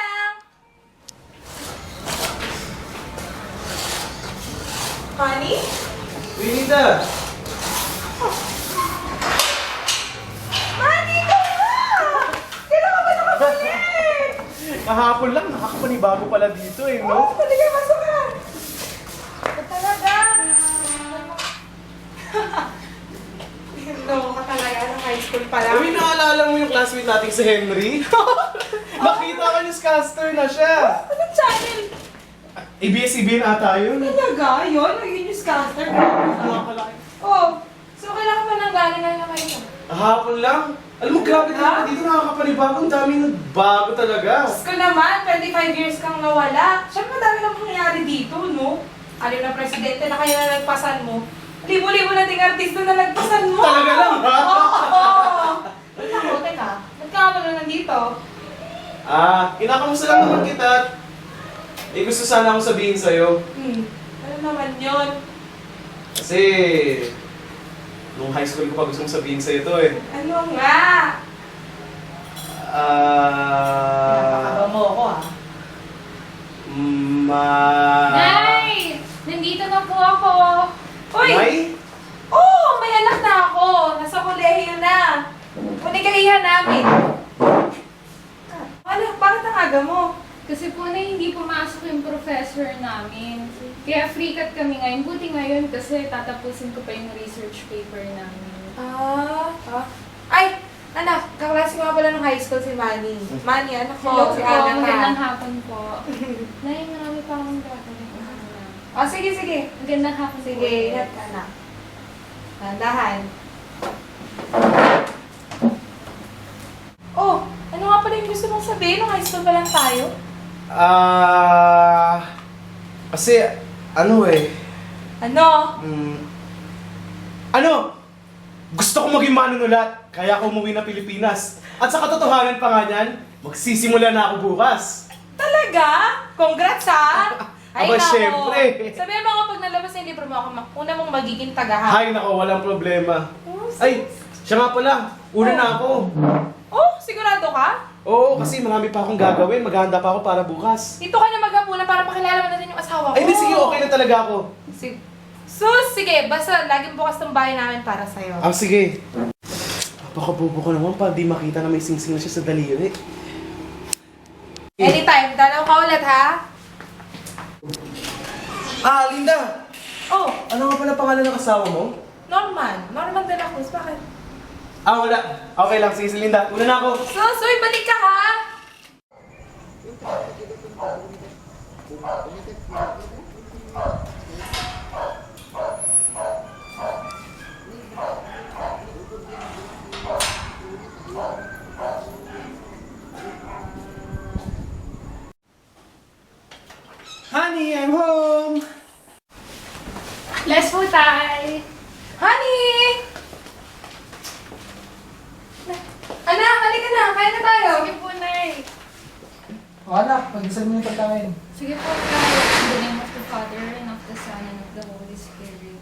lang! Honey? Winita! Honey, ikaw na! Kailan ka ba nakabalik? Kahapon lang, nakakapanibago pala dito eh, no? Oo, talaga, masok ka! Talaga? No, ka talaga, ng high school pa lang. Uy, naalala mo yung classmate natin si Henry? Nakita ka newscaster na siya! Anong channel? ABS-CBN ata yun. Talaga? Yun? Naging newscaster? Nakakalaki. Oh, so kailangan pa nang galing na kayo? Kahapon lang. Alam mo, grabe talaga dito nakakapanibago. Ang daming nagbago talaga. Diyos ko naman, 25 years kang nawala. Siyempre, madami nang nangyayari dito, no? Alim na presidente na kayo na nagpasan mo. Libo-libo na ting artista na nagpasan mo. Talaga lang, ha? Oo! Ako, teka. Nagkakama na nandito. Kinakamusta lang naman kita. Gusto sana akong sabihin sa'yo. Ano naman yun? Kasi, nung high school ko pa gustong sabihin sa'yo to eh. Ano nga? Napakaba mo ako, ah. Nay! Nandito na po ako. Uy! Nay? Oo, may anak na ako. Nasa kolehiyo na. Punigalihan namin. Ano? Bakit ang aga mo? Kasi po na hindi pumasok yung professor namin. Kaya free cut kami ngayon. Buti ngayon kasi tatapusin ko pa yung research paper namin. Ay! Anak, kaklase nga pala ng high school si Manny. Manny, anak ko. Si Po, Ana magandang ka. hapon po. Nay, marami pa akong gagawin. Sige, sige. Magandang hapon po. Sige, ingat ka na. Tandahan. Oh, ano nga pala yung gusto mong sabihin? Nung high school pa lang tayo? Kasi, ano eh. Ano? Gusto ko maging manunulat, kaya ako umuwi ng Pilipinas. At sa katotohanan pa nga niyan, magsisimula na ako bukas. Talaga? Congrats, ha? Aba, nako. syempre. Sabihin mo ako pag nalabas na yung libro mo, ako una mong magiging tagahan. Hay nako, walang problema. Oh, Ay, siya nga pala, una na ako. Oh, sigurado ka? Oo, kasi marami pa akong gagawin, maghahanda pa ako para bukas. Dito ka na maghapunan para pakilala mo natin yung asawa ko. Ay, hindi, sige, okay na talaga ako. Sige, basta laging bukas ng bahay namin para sa'yo. Sige. Napakabobo ko naman pa, di makita na may singsing na siya sa daliri. Anytime, dalaw ka ulit, ha? Linda! Oh, Ano nga pala pangalan ng asawa mo? Norman de la Cruz, bakit? Wala. Okay lang, sige, Linda. Una na ako. Soy, balik ka, ha? Honey, I'm home! Bless po, tay! Honey! Anak, halika na. Kaya na tayo. Sige po, nay. Anak, pag-isal mo yung pagkain. Sige po, tay. In the name of the Father, and of the Son, and of the Holy Spirit.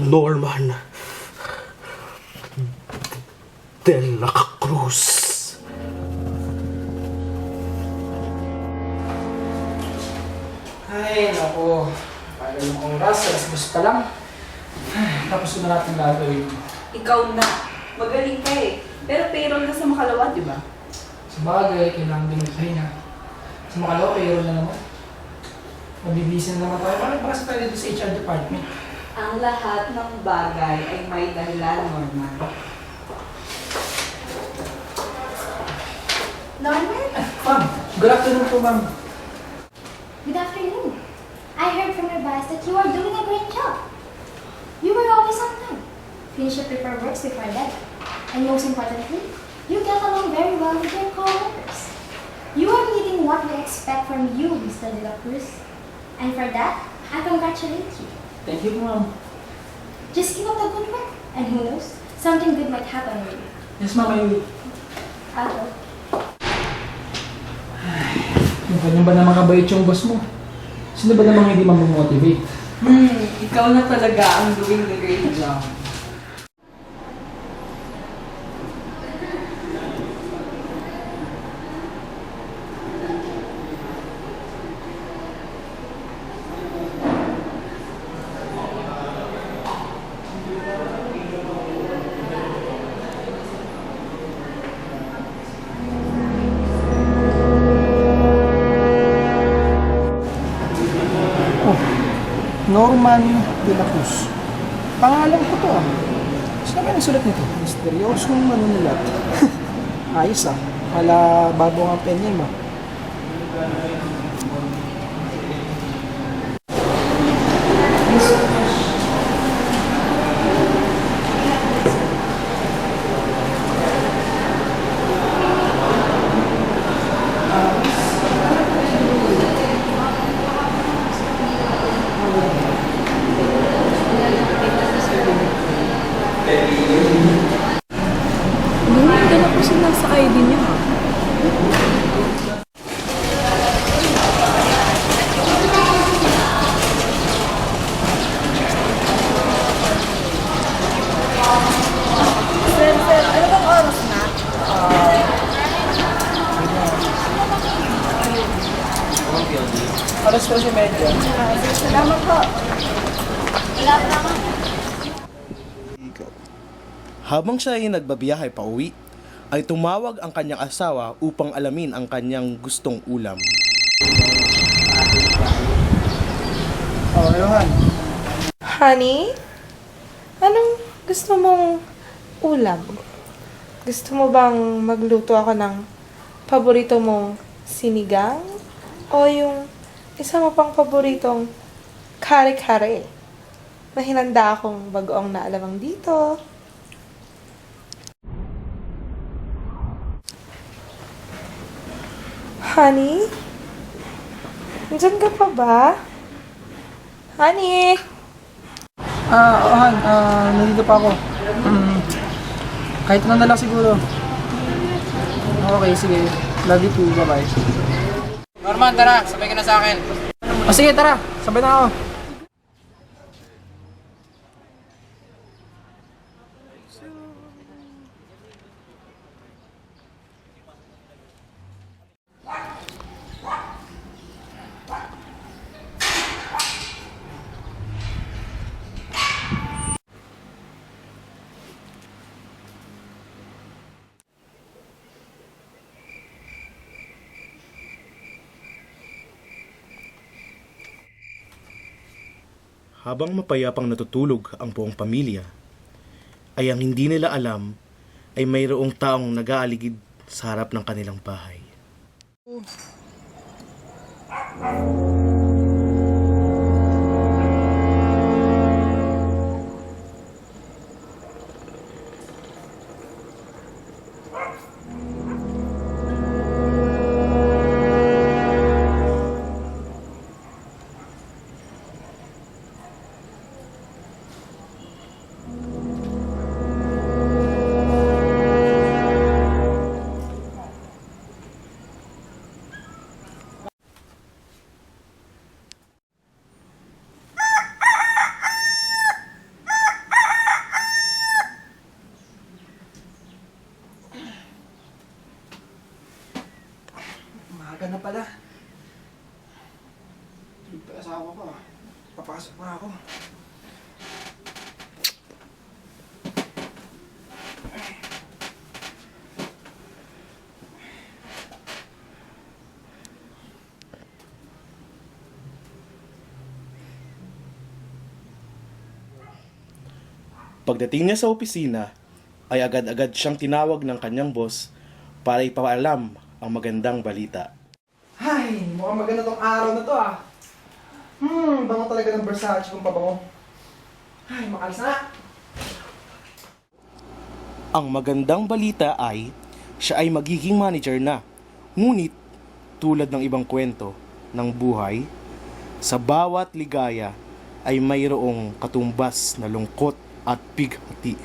Norman de la Cruz. Ay, naku. Alam mo kong ras, alas pa lang. Ay, tapos ko na natin gagawin. Ikaw na. Magaling ka eh. Pero payroll na sa makalawa, di ba? Sa bagay, kailangan din magpahinga. Sa makalawa, payroll na naman. Mabibisi na naman tayo. Parang para sa tayo dito sa HR department. Ang lahat ng bagay ay may dahilan, Norman. Norman, Ma'am, good afternoon po, ma'am. good afternoon. I heard from your boss that you are doing a great job. You were always on time. Finish your paperwork before that. And most importantly, you get along very well with your coworkers. You are meeting what we expect from you, Mr. De La Cruz. And for that, I congratulate you. Thank you, ma'am. Just keep up the good work. And who knows, something good might happen with you. Yes, ma'am, I will. I'll go. Yung kanya ba namang kabait yung boss mo? Sino ba namang hindi mamomotivate? Ikaw na talaga ang doing the great job. Norman De La Cruz. Pangalan ko to ah. Saan ba yung sulat nito? Misteryosong manunulat. Ayos ah. Wala bago ang pen name ah. Hindi na po siya nasa ID niya. Sir, ano bang oras na? Alas 12:30. Salamat po. Habang siya ay nagbabiyahe pa uwi, ay tumawag ang kanyang asawa upang alamin ang kanyang gustong ulam. Oh, Johan. Honey, anong gusto mong ulam? Gusto mo bang magluto ako ng paborito mong sinigang? O yung isa mo pang paboritong kare-kare na hinanda akong bagoong naalamang dito? Honey? Nandiyan ka pa ba? Honey? Johan, nandito pa ako. Kahit ano na lang siguro. Okay, sige. Love you too. Bye-bye. Norman, tara, sabay ka na sa akin. O sige, tara. Sabay na ako. Habang mapayapang natutulog ang buong pamilya, ay ang hindi nila alam ay mayroong taong nag-aaligid sa harap ng kanilang bahay. Maaga na pala. Ito asawa ko ah. Papasok na ako. Pagdating niya sa opisina, ay agad-agad siyang tinawag ng kanyang boss para ipaalam ang magandang balita. Ay, mukhang maganda tong araw na to ah. Bango talaga ng Versace kung pabango. Ay, makalis na. Ang magandang balita ay siya ay magiging manager na. Ngunit tulad ng ibang kwento ng buhay, sa bawat ligaya ay mayroong katumbas na lungkot at bighati.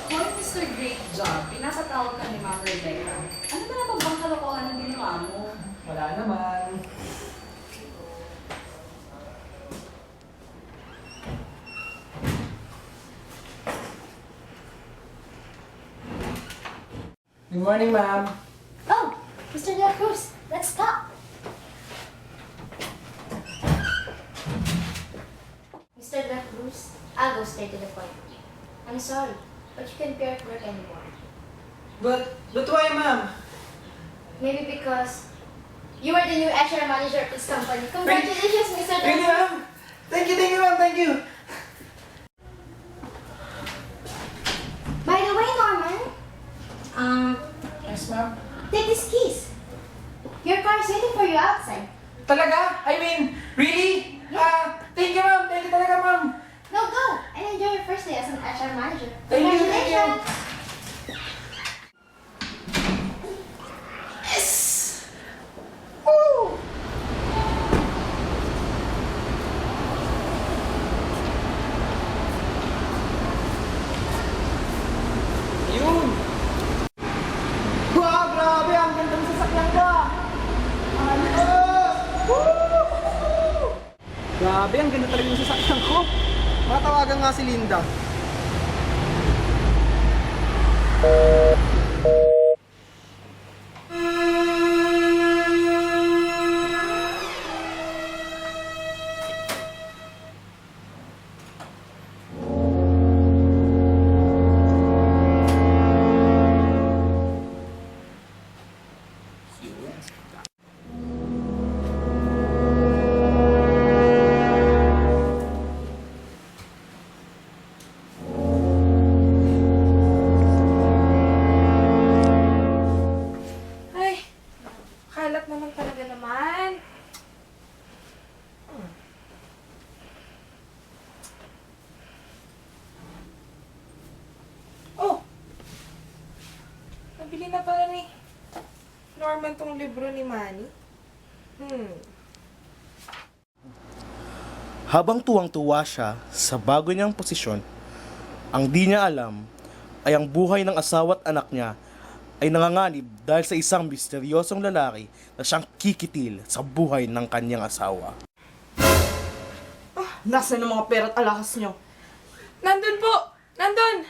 Hoy, Mr. Great Job, pinapatawag ka ni Ma'am Rebecca. Ano ba naman bang kalokohan ng ginawa mo? Wala naman. Good morning, ma'am. Oh, Mr. De La Cruz, let's talk. Mr. De La Cruz, I'll go straight to the point. I'm sorry, but you can't be at work anymore. But why, ma'am? Maybe because you are the new HR manager of this company. Congratulations, Mr. De La Really, Cruz. ma'am? Thank you, ma'am. Thank you. By the way, Norman, Yes, ma'am. take these keys. Your car is waiting for you outside. Talaga? I mean, really? Thank you, ma'am. Thank you talaga, ma'am. No, go and enjoy your first day as an HR manager. Thank you, thank you. Congratulations. Yes! Woo! Yun! Wow, grabe! Ang ganda ng sasakyan ko! Ayos! Woo! Grabe, ang ganda talaga ng sasakyan ko. Matawagan nga si Linda. Ay, kalat naman talaga naman. Oh! Nabili na pala ni Norman tong libro ni Manny. Habang tuwang-tuwa siya sa bago niyang posisyon, ang di niya alam ay ang buhay ng asawa at anak niya ay nanganganib dahil sa isang misteryosong lalaki na siyang kikitil sa buhay ng kanyang asawa. Nasaan ang mga pera at alahas nyo? Nandun po! Nandun!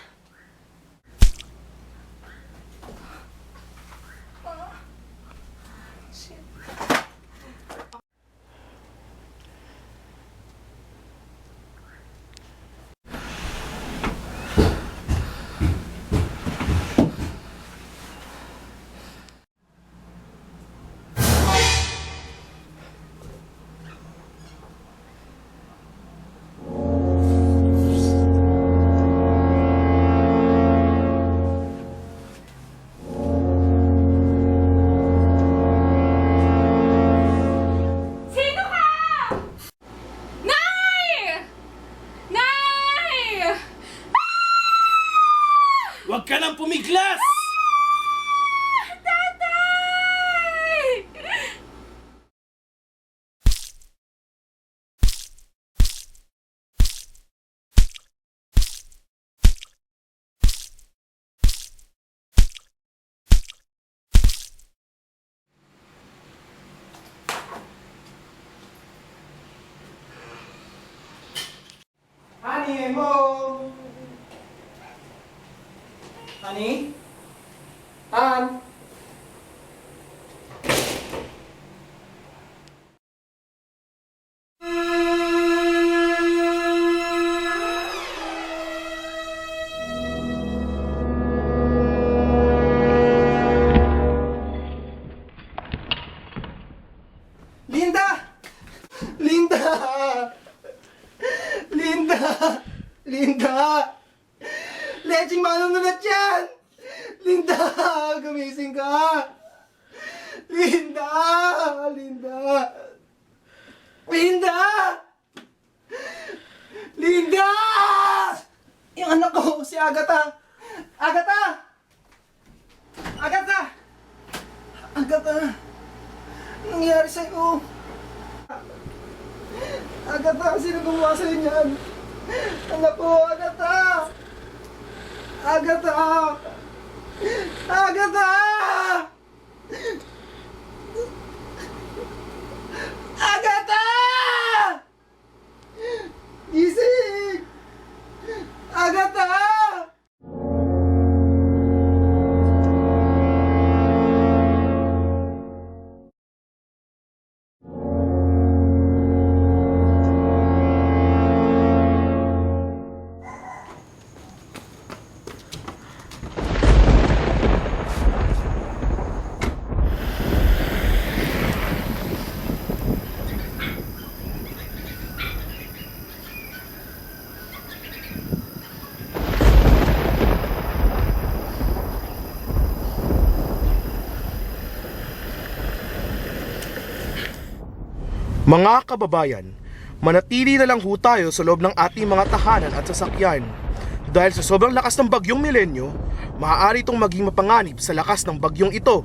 Sino ka? Nay! Nay! Huwag ka nang pumiglas! Tatay! Honey, I'm home! Honey? Han? gising ka! Linda! Linda! Linda! Linda! Yung anak ko, si Agatha! Agatha! Agatha! Agatha! Anong nangyari sa'yo? Agatha, sino gumawa sa'yo niyan? Anak ko, Agatha! Agatha! Agatha! Agatha! Gising! Agatha! Mga kababayan, manatili na lang ho tayo sa loob ng ating mga tahanan at sasakyan. Dahil sa sobrang lakas ng bagyong Milenyo, maaari itong maging mapanganib sa lakas ng bagyong ito.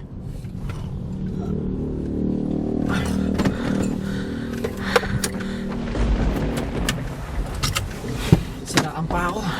Sinaan pa ako.